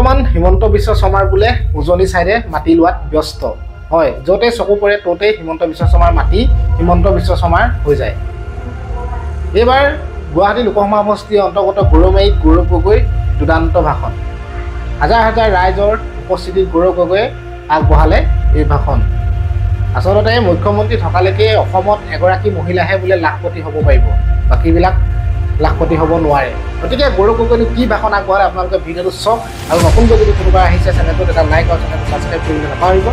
বৰ্তমান হিমন্ত বিশ্ব শৰ্মাৰ বোলে উজনি চাইডে মাটি লোৱাত ব্যস্ত হয় যতে চকু পৰে ততে হিমন্ত বিশ্ব শৰ্মাৰ মাটি হিমন্ত বিশ্ব শৰ্মাৰ হৈ যায় এবাৰ গুৱাহাটী লোকসভা সমষ্টিৰ অন্তৰ্গত গৌৰমাৰীত গৌৰৱ গগৈ দুদান্ত ভাষণ হাজাৰ হাজাৰ ৰাইজৰ উপস্থিতিত গৌৰৱ গগৈয়ে আগবঢ়ালে এই ভাষণ আচলতে মুখ্যমন্ত্ৰী থকালৈকে অসমত এগৰাকী মহিলাহে বোলে লাখপতি হ'ব পাৰিব বাকীবিলাক লাখপতি হ'ব নোৱাৰে গতিকে গৌৰৱ গগৈয়ে কি ভাষণ আগবঢ়ালে আপোনালোকে ভিডিঅ'টো চাওক আৰু নতুনকৈ যদি কোনোবা আহিছে চেনেলটোত এটা লাইক আৰু চেনেলটো ছাবস্ক্ৰাইব কৰিবলৈ নাপাহৰিব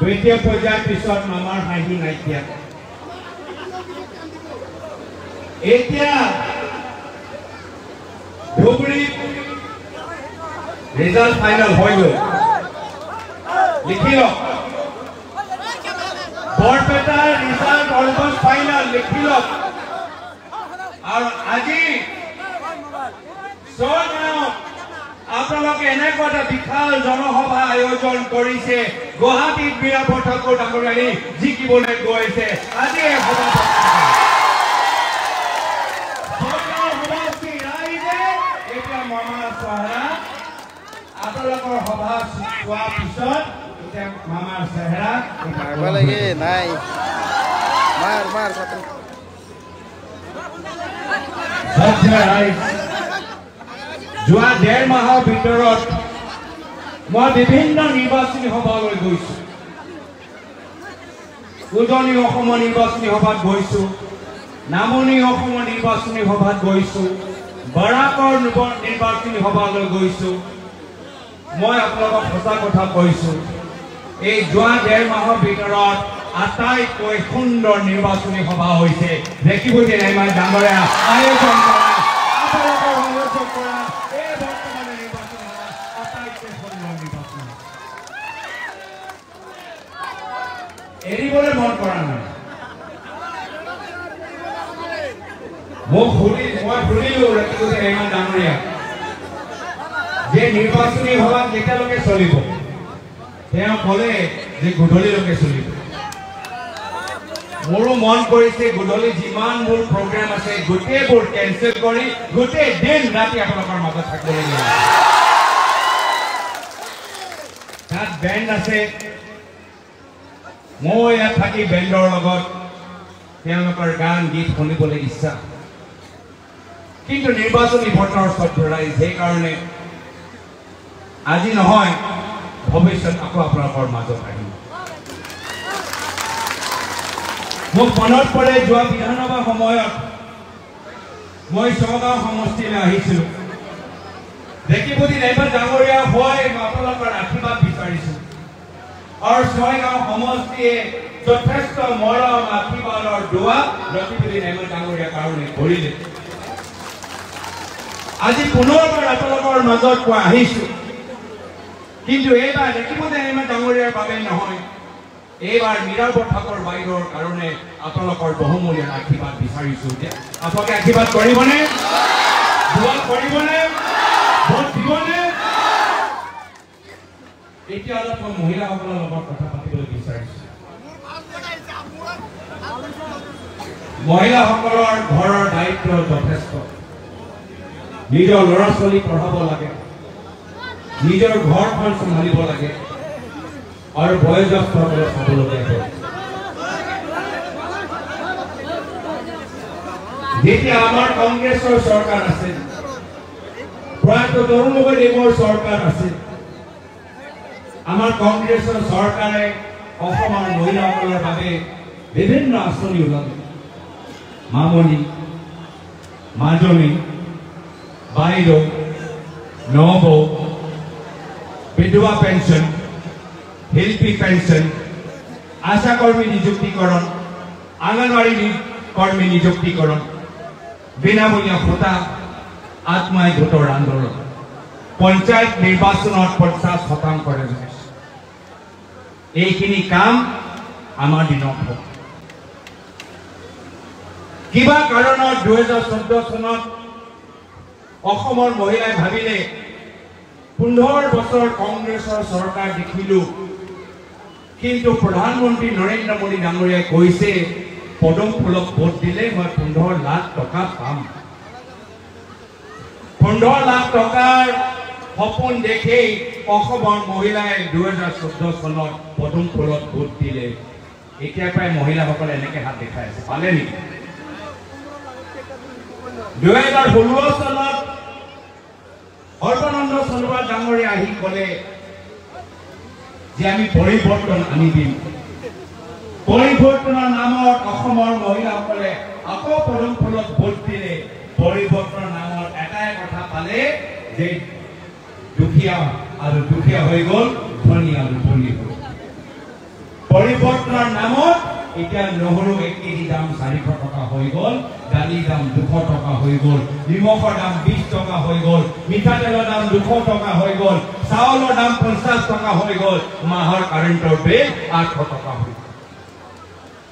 দ্বিতীয় পৰ্যায়ৰ পিছত মামাৰ হাঁহি নাইকিয়া এতিয়া ধুবুৰীত ৰিজাল্ট ফাইনেল হৈ গ'ল লিখি লওক বৰপেটাৰ ৰিজাল্ট অলমষ্ট ফাইনেল লিখি লওক আৰু আজি আপোনালোকে এনেকুৱা এটা বিশাল জনসভা আয়োজন কৰিছে গুৱাহাটীত বীৰাপৰ ঠাকুৰ ডাঙৰীয়াই জিকিবলৈ গৈছে আজি এই সভা এতিয়া মামা চেহেৰা আপোনালোকৰ সভা চোৱাৰ পিছত এতিয়া মামাৰ চেহেৰা লাগে নাই মাৰ যোৱা 1.5 মাহৰ ভিতৰত মই বিভিন্ন নিৰ্বাচনী সভালৈ গৈছো উজনি অসমৰ নিৰ্বাচনী সভাত গৈছো নামনি অসমৰ নিৰ্বাচনী সভাত গৈছো বৰাকৰ নিৰ্বাচনী সভালৈ গৈছো মই আপোনালোকক সঁচা কথা কৈছো এই যোৱা 1.5 মাহৰ ভিতৰত আটাইতকৈ সুন্দৰ নিৰ্বাচনী সভা হৈছে দেখিব যে ইমান ডাঙৰীয়া আয়োজন কৰা আপোনালোকৰ অনুৰোধ কৰা এই বৰ্তমানৰ নিৰ্বাচনী সভা আটাইতকৈ সুন্দৰ নিৰ্বাচন এৰিবলৈ মন কৰা নাই মই শুনিলো দেখিব যে ইমান ডাঙৰীয়া যে নিৰ্বাচনী সভা কেতিয়ালৈকে চলিব তেওঁ ক'লে যে গধূলিলৈকে চলিব মোৰো মন কৰিছে গধূলি যিমান মোৰ প্ৰগ্ৰাম আছে গোটেইবোৰ কেনচেল কৰি গোটেই দিন ৰাতি আপোনালোকৰ মাজত থাকিবলগীয়া তাত বেণ্ড আছে মই ইয়াত থাকি বেণ্ডৰ লগত তেওঁলোকৰ গান গীত শুনিবলৈ ইচ্ছা কিন্তু নিৰ্বাচনী বতৰ চৰ্চৰাই সেইকাৰণে আজি নহয় ভৱিষ্যত আকৌ আপোনালোকৰ মাজত আহিম মোক মনত পৰে যোৱা বিধানসভা সময়ত মই ছগাঁও সমষ্টিলৈ আহিছিলোঁ দেখিব দিন এবাৰ ডাঙৰীয়া হৈ আপোনালোকৰ আশীৰ্বাদ বিচাৰিছোঁ আৰু ছগাঁও সমষ্টিয়ে যথেষ্ট মৰম আশীৰ্বাদৰ দোৱা দেখিব দিন এবাৰ ডাঙৰীয়াৰ কাৰণে কৰিলে আজি পুনৰবাৰ আপোনালোকৰ মাজত মই আহিছোঁ কিন্তু এইবাৰ দেখিব যে ইমান ডাঙৰীয়াৰ বাবে নহয় এইবাৰ মীৰাবৰ ঠাকুৰ বাইদেউৰ কাৰণে আপোনালোকৰ বহুমূলীয়া আশীৰ্বাদ বিচাৰিছোঁ যে আপোনালোকে আশীৰ্বাদ কৰিবনে দোৱা কৰিবনে ভোট দিবনে এতিয়া অলপ মই মহিলাসকলৰ লগত কথা পাতিবলৈ বিচাৰিছোঁ মহিলাসকলৰ ঘৰৰ দায়িত্ব যথেষ্ট নিজৰ ল'ৰা ছোৱালী পঢ়াব লাগে নিজৰ ঘৰখন চম্ভালিব লাগে আৰু বয়োজ্যেষ্ঠসকলক চাবলগীয়া হয় যেতিয়া আমাৰ কংগ্ৰেছৰ চৰকাৰ আছিল প্ৰয়াত তৰুণ গগৈদেৱৰ চৰকাৰ আছিল আমাৰ কংগ্ৰেছৰ চৰকাৰে অসমৰ মহিলাসকলৰ বাবে বিভিন্ন আঁচনি ওলালে মামনি মাজনী বাইদেউ নবৌ বিধৱা পেঞ্চন শিল্পী পেঞ্চন আশা কৰ্মী নিযুক্তিকৰণ আংগনবাড়ী কৰ্মী নিযুক্তিকৰণ বিনামূলীয়া ভোটা আত্মাই ভোটৰ আন্দোলন পঞ্চায়ত নিৰ্বাচনত 50% ৰেজুলেশ্যন এইখিনি কাম আমাৰ দিনত হ'ব কিবা কাৰণত 2014 চনত অসমৰ মহিলাই ভাবিলে 15 বছৰ কংগ্ৰেছৰ চৰকাৰ দেখিলো কিন্তু প্ৰধানমন্ত্ৰী নৰেন্দ্ৰ মোদী ডাঙৰীয়াই কৈছে পদম ফুলক ভোট দিলে মই 15 লাখ টকা পাম 15 লাখ টকাৰ সপোন দেখি অসমৰ মহিলাই 2014 চনত পদম ফুলত ভোট দিলে এতিয়া প্ৰায় মহিলাসকলে এনেকৈ হাত দেখাই আছে পালে নেকি 2016 চনত সৰ্বানন্দ সোণোৱাল ডাঙৰীয়া আহি ক'লে যে আমি পৰিৱৰ্তন আনি দিম পৰিৱৰ্তনৰ নামত অসমৰ মহিলাসকলে আকৌ পদম ফুলত ভোট দিলে পৰিৱৰ্তনৰ নামত এটাই কথা পালে যে দুখীয়া আৰু দুখীয়া হৈ গ'ল ধনী আৰু ধনী হ'ল পৰিৱৰ্তনৰ নামত এতিয়া নহৰু 1 কেজি দাম 400 টকা হৈ গ'ল দালি দাম 200 টকা হৈ গ'ল নিমখৰ দাম 20 টকা হৈ গ'ল মিঠাতেলৰ দাম 200 টকা হৈ গ'ল চাউলৰ দাম 50 টকা হৈ গ'ল মাহৰ কাৰেণ্টৰ বিল 800 টকা হৈ গ'ল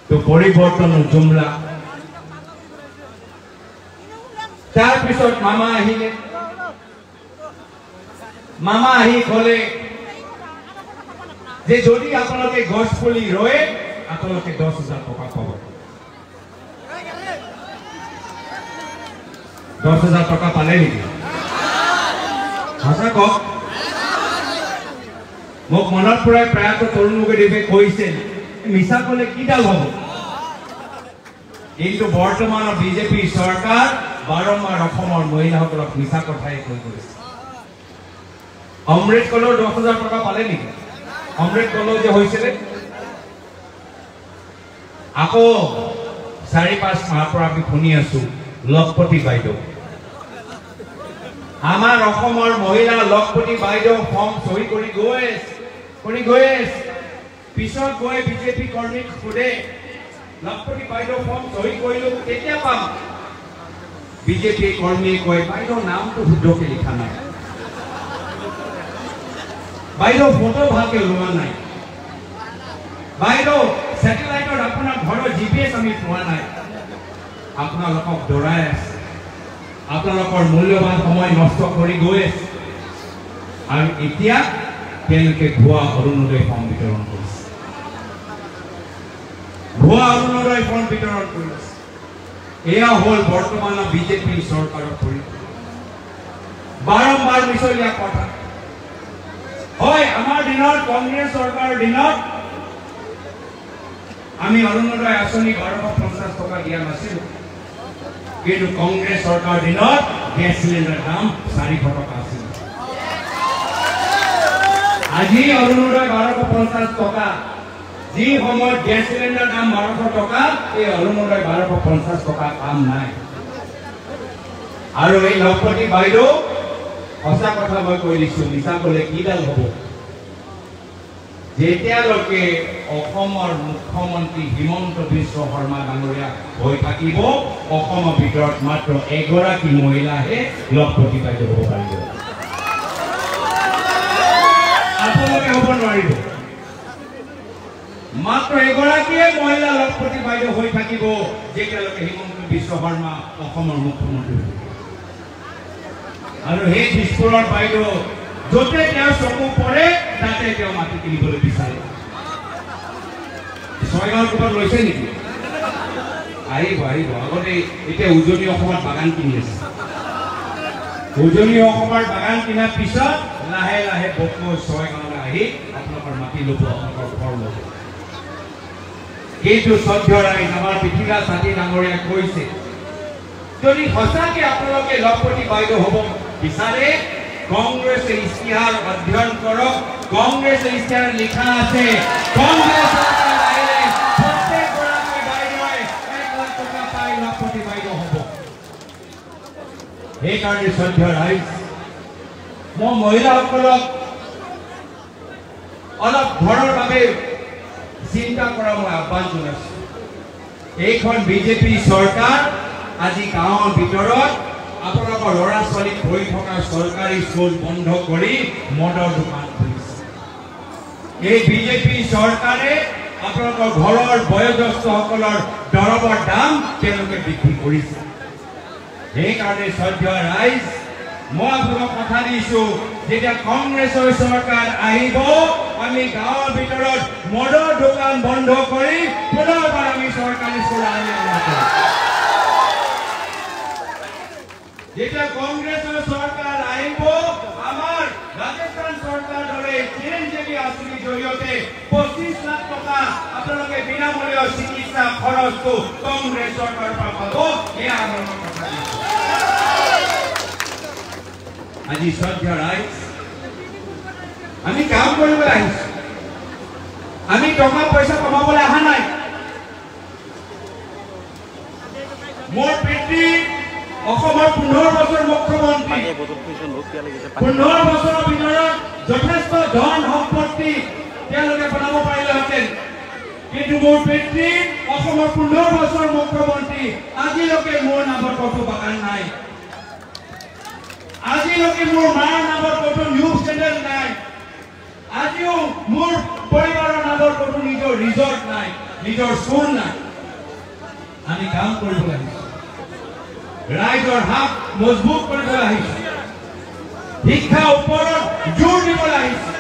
তো পৰিৱৰ্তনৰ জুমলা তাৰ পিছত মামা আহিলে মামা আহি ক'লে যে যদি আপোনালোকে গছ পুলি ৰোৱে আপোনালোকে 10,000 টকা পাব 10,000 টকা পালে নেকি সঁচা কওক মোক মনত পৰাই প্ৰয়াত তৰুণ গগৈদেৱে কৈছিল মিছা ক'লে কিডাল হ'ব কিন্তু বৰ্তমানৰ বিজেপি চৰকাৰ বাৰম্বাৰ অসমৰ মহিলাসকলক মিছা কথাই কৈ গৈছে অমৃত কলৰ 10,000 টকা পালে নেকি অমৃত কলৰ যে হৈছিলে আকৌ 4-5 মাহৰ পৰা আমি শুনি আছো লখপতি বাইদেউ আমাৰ অসমৰ মহিলা লখপতি বাইদেউ ফৰ্ম চহী কৰি গৈ পিছত গৈ বিজেপি কৰ্মীক সোধে লখপতি বাইদেউ ফৰ্ম চহী কৰিলো কেতিয়া পাম বিজেপি কৰ্মীয়ে কয় বাইদেউ নামটো শুদ্ধকৈ লিখা নাই বাইদেউ ফটো ভালকে ওলোৱা নাই বাইদেউ স্যাটেলাইটত আপোনাৰ ঘৰৰ জিপিএছ আমি পোৱা নাই আপোনালোকক দৌৰাই আছে আপোনালোকৰ মূল্যৱান সময় নষ্ট কৰি গৈ আছে আৰু এতিয়া তেওঁলোকে ভুৱা অৰুণোদয় ফৰ্ম বিতৰণ কৰিছে এয়া হ'ল বৰ্তমানৰ বিজেপি চৰকাৰৰ পৰিস্থিতি বাৰম্বাৰ মিছলীয়া কথা হয় আমাৰ দিনত কংগ্ৰেছ চৰকাৰৰ দিনত আমি অৰুণোদয় আঁচনি 1250 টকা দিয়া নাছিলো কিন্তু কংগ্ৰেছ চৰকাৰৰ দিনত গেছ চিলিণ্ডাৰ দাম 400 টকা আছিল আজি অৰুণোদয় 1250 টকা যি সময়ত গেছ চিলিণ্ডাৰ দাম 1200 টকা এই অৰুণোদয় 1250 টকা কাম নাই আৰু এই লখপতি বাইদেউ সঁচা কথা মই কৈ দিছো মিছা ক'লে কিডাল হ'ব যেতিয়ালৈকে অসমৰ মুখ্যমন্ত্ৰী হিমন্ত বিশ্ব শৰ্মা ডাঙৰীয়া হৈ থাকিব অসমৰ ভিতৰত মাত্ৰ এগৰাকী মহিলাহে লখপতি বাইদেউ হ'ব পাৰিব আপোনালোকে হ'ব নোৱাৰিব মাত্ৰ এগৰাকীয়ে মহিলা লখপতি বাইদেউ হৈ থাকিব যেতিয়ালৈকে হিমন্ত বিশ্ব শৰ্মা অসমৰ মুখ্যমন্ত্ৰী আৰু সেই বিস্ফোৰণ বাইদেউ য'তে তেওঁ চকু পৰে তাতে তেওঁ মাটি কিনিবলৈ বিচাৰে ছয়গাঁৱৰ ক'ৰবাত লৈছে নেকি আহিব আগতে এতিয়া উজনি অসমত বাগান কিনি আছে উজনি অসমৰ বাগান কিনাৰ পিছত লাহে লাহে বকো ছয়গাঁৱলৈ আহি আপোনালোকৰ মাটি ল'ব আপোনালোকৰ ঘৰ ল'ব কিন্তু সঞ্জয় ৰায় আমাৰ পৃথিৱীৰাজ হাতী ডাঙৰীয়াই কৈছে যদি সঁচাকৈ আপোনালোকে লখপতি বাইদেউ হ'ব বিচাৰে কংগ্ৰেছে ইস্তিহাৰ অধ্যয়ন কৰক কংগ্ৰেছে ইস্তিহাৰ লিখা আছে কংগ্ৰেছ চৰকাৰ আহিলে প্ৰত্যেকগৰাকী বাইদেৱে 1 লাখ টকা পাই লখপতি বাইদেউ হ'ব সেইকাৰণে সঞ্জয় ৰায় মই মহিলাসকলক অলপ ঘৰৰ বাবে চিন্তা কৰা মই আহ্বান জনাইছো এইখন বিজেপি চৰকাৰ আজি গাঁৱৰ ভিতৰত আপোনালোকৰ ল'ৰা ছোৱালীক পঢ়ি থকা চৰকাৰী স্কুল বন্ধ কৰি মদৰ দোকান খুলিছে এই বিজেপি চৰকাৰে আপোনালোকৰ ঘৰৰ বয়োজ্যেষ্ঠসকলৰ দৰৱৰ দাম তেওঁলোকে বৃদ্ধি কৰিছে সেইকাৰণে সঞ্জয় ৰাইজ মই আপোনাক কথা দিছো যেতিয়া কংগ্ৰেছৰ চৰকাৰ আহিব আমি গাঁৱৰ ভিতৰত মদৰ দোকান বন্ধ কৰি পুনৰবাৰ আমি চৰকাৰী চোৰা আনি যেতিয়া কংগ্ৰেছৰ চৰকাৰ আহিব আমাৰ ৰাজস্থান চৰকাৰ দৰে চিৰঞ্জীৱী আঁচনিৰ জৰিয়তে 25 লাখ টকা আপোনালোকে বিনামূলীয়া চিকিৎসা খৰচটো কংগ্ৰেছ চৰকাৰৰ পৰা পাব এয়া আমাৰ কথা। আজি শ্ৰদ্ধা ৰাইজ আমি কাম কৰিবলৈ আহিছো আমি টকা পইচা কমাবলৈ অহা নাই মোৰ পিতৃ অসমৰ 15 বছৰ মুখ্যমন্ত্ৰী 15 বছৰৰ ভিতৰত যথেষ্ট ধন সম্পত্তি তেওঁলোকে বনাব পাৰিলেহেঁতেন কিন্তু মোৰ পিতৃ অসমৰ 15 বছৰ মুখ্যমন্ত্ৰী আজিলৈকে মোৰ নামত কতো বাগান নাই আজিলৈকে মোৰ মাৰ নামত কতো নিউজ চেনেল নাই আজিও মোৰ পৰিবাৰৰ নামত কতো নিজৰ ৰিজৰ্ট নাই নিজৰ স্কুল নাই আমি কাম কৰিবলৈ আহিছো ৰাইজৰ হাত মজবুত কৰিবলৈ আহিছো শিক্ষা ওপৰত জোৰ দিবলৈ আহিছো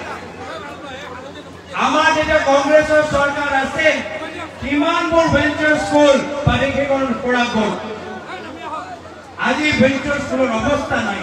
আমাৰ যেতিয়া কংগ্ৰেছৰ চৰকাৰ আছে কিমানবোৰ ভেঞ্চাৰ স্কুল প্ৰাধিকৰণ কৰা গ'ল আজি ভেঞ্চাৰ স্কুলৰ অৱস্থা নাই